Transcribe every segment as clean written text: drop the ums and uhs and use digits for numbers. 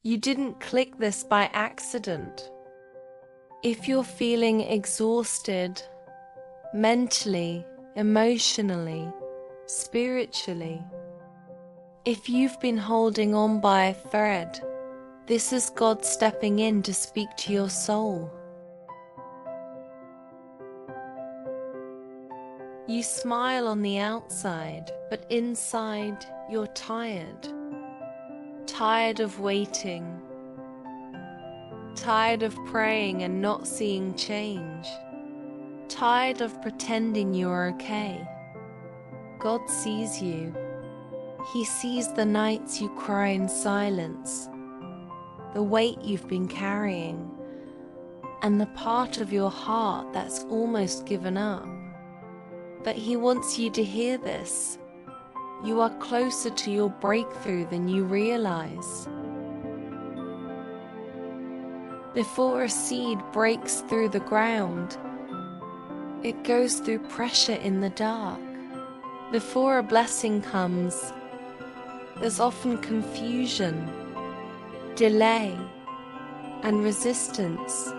You didn't click this by accident. If you're feeling exhausted, mentally, emotionally, spiritually, if you've been holding on by a thread, this is God stepping in to speak to your soul. You smile on the outside, but inside you're tired. Tired of waiting. Tired of praying and not seeing change. Tired of pretending you're okay. God sees you. He sees the nights you cry in silence, the weight you've been carrying, and the part of your heart that's almost given up. But He wants you to hear this. You are closer to your breakthrough than you realize. Before a seed breaks through the ground, it goes through pressure in the dark. Before a blessing comes, there's often confusion, delay, and resistance.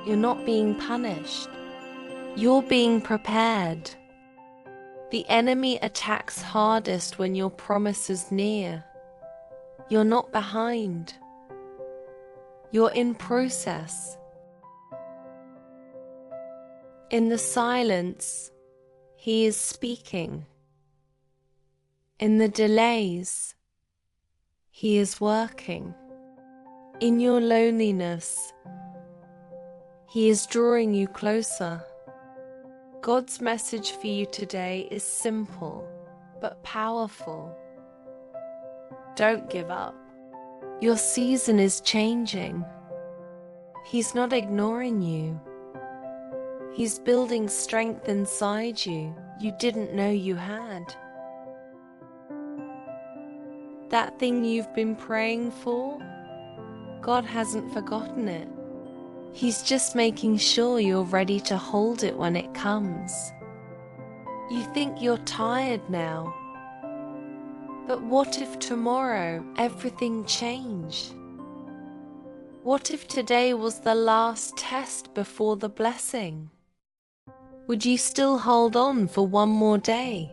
You're not being punished. You're being prepared. The enemy attacks hardest when your promise is near. You're not behind. You're in process. In the silence, He is speaking. In the delays, He is working. In your loneliness, He is drawing you closer. God's message for you today is simple, but powerful. Don't give up. Your season is changing. He's not ignoring you. He's building strength inside you didn't know you had. That thing you've been praying for, God hasn't forgotten it. He's just making sure you're ready to hold it when it comes. You think you're tired now. But what if tomorrow everything changed? What if today was the last test before the blessing? Would you still hold on for one more day?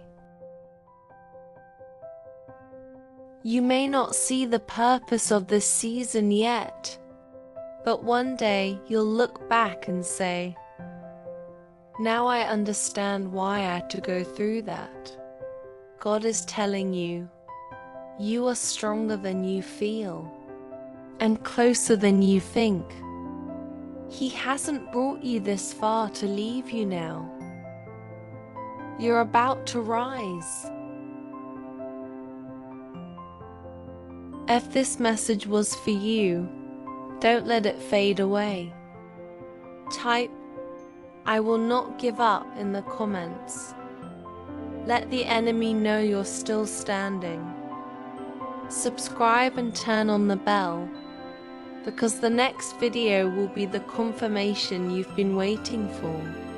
You may not see the purpose of this season yet, but one day you'll look back and say, "Now I understand why I had to go through that." God is telling you, you are stronger than you feel, and closer than you think. He hasn't brought you this far to leave you now. You're about to rise. If this message was for you, don't let it fade away. Type, "I will not give up" in the comments. Let the enemy know you're still standing. Subscribe and turn on the bell, because the next video will be the confirmation you've been waiting for.